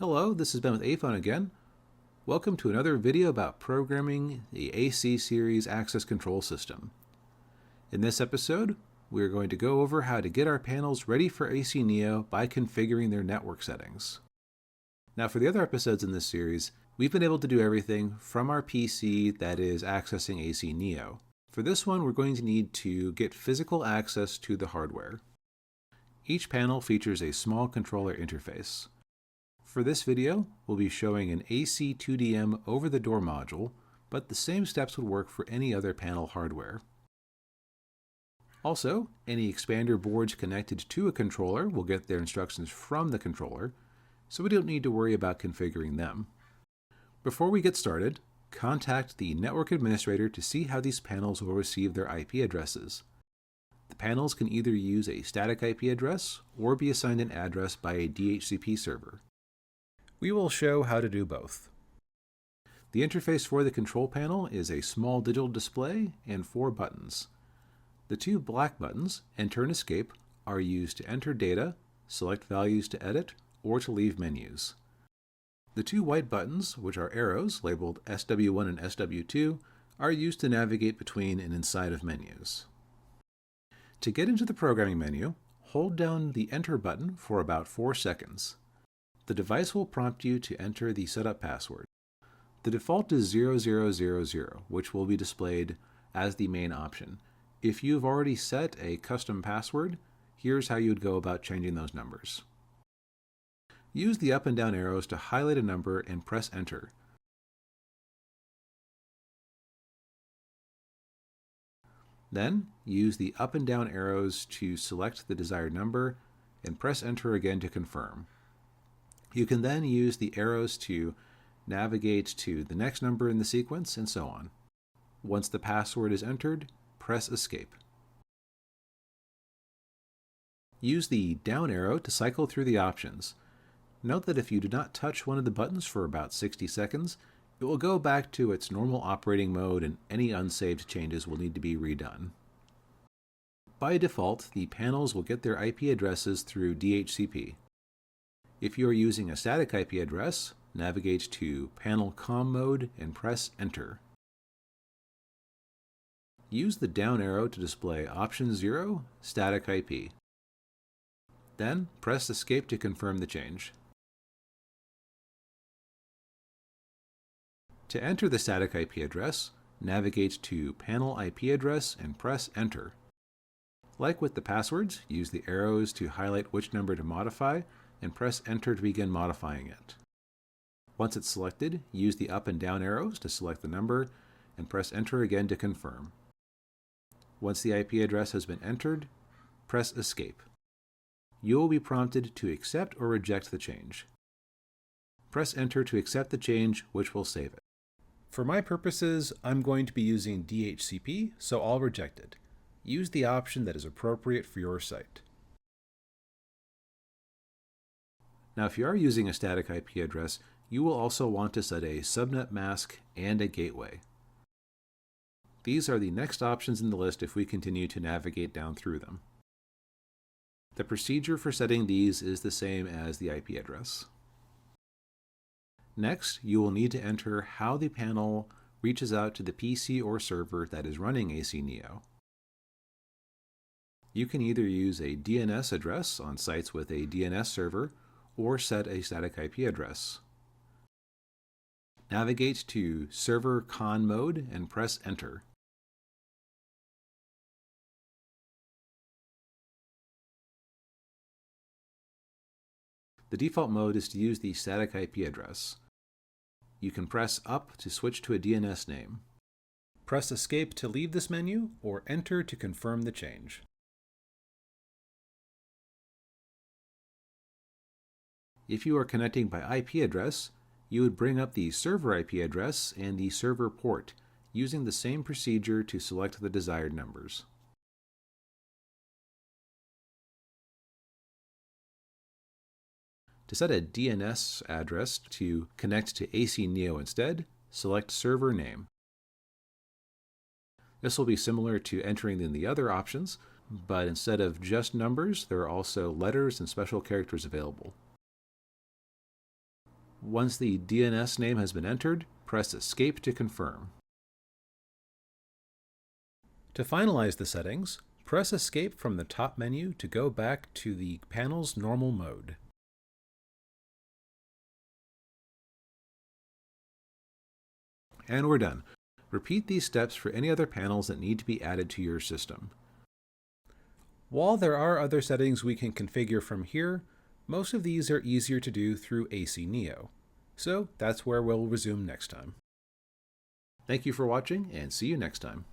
Hello, this has been with Aiphone again. Welcome to another video about programming the AC series access control system. In this episode, we are going to go over how to get our panels ready for AC Nio by configuring their network settings. Now for the other episodes in this series, we've been able to do everything from our PC that is accessing AC Nio. For this one, we're going to need to get physical access to the hardware. Each panel features a small controller interface. For this video, we'll be showing an AC2DM over-the-door module, but the same steps would work for any other panel hardware. Also, any expander boards connected to a controller will get their instructions from the controller, so we don't need to worry about configuring them. Before we get started, contact the network administrator to see how these panels will receive their IP addresses. The panels can either use a static IP address or be assigned an address by a DHCP server. We will show how to do both. The interface for the control panel is a small digital display and 4 buttons. The 2 black buttons, Enter and Escape, are used to enter data, select values to edit, or to leave menus. The 2 white buttons, which are arrows labeled SW1 and SW2, are used to navigate between and inside of menus. To get into the programming menu, hold down the Enter button for about 4 seconds. The device will prompt you to enter the setup password. The default is 0000, which will be displayed as the main option. If you've already set a custom password, here's how you would go about changing those numbers. Use the up and down arrows to highlight a number and press Enter. Then, use the up and down arrows to select the desired number and press Enter again to confirm. You can then use the arrows to navigate to the next number in the sequence and so on. Once the password is entered, press Escape. Use the down arrow to cycle through the options. Note that if you do not touch one of the buttons for about 60 seconds, it will go back to its normal operating mode and any unsaved changes will need to be redone. By default, the panels will get their IP addresses through DHCP. If you are using a static IP address, navigate to Panel COM mode and press Enter. Use the down arrow to display Option 0, Static IP. Then press Escape to confirm the change. To enter the static IP address, navigate to Panel IP address and press Enter. Like with the passwords, use the arrows to highlight which number to modify and press Enter to begin modifying it. Once it's selected, use the up and down arrows to select the number and press Enter again to confirm. Once the IP address has been entered, press Escape. You will be prompted to accept or reject the change. Press Enter to accept the change, which will save it. For my purposes, I'm going to be using DHCP, so I'll reject it. Use the option that is appropriate for your site. Now, if you are using a static IP address, you will also want to set a subnet mask and a gateway. These are the next options in the list if we continue to navigate down through them. The procedure for setting these is the same as the IP address. Next, you will need to enter how the panel reaches out to the PC or server that is running AC Nio. You can either use a DNS address on sites with a DNS server or set a static IP address. Navigate to Server Con mode and press Enter. The default mode is to use the static IP address. You can press up to switch to a DNS name. Press Escape to leave this menu or Enter to confirm the change. If you are connecting by IP address, you would bring up the server IP address and the server port, using the same procedure to select the desired numbers. To set a DNS address to connect to AC Nio instead, select Server Name. This will be similar to entering in the other options, but instead of just numbers, there are also letters and special characters available. Once the DNS name has been entered, press Escape to confirm. To finalize the settings, press Escape from the top menu to go back to the panel's normal mode. And we're done. Repeat these steps for any other panels that need to be added to your system. While there are other settings we can configure from here, most of these are easier to do through AC Nio. So that's where we'll resume next time. Thank you for watching, and see you next time.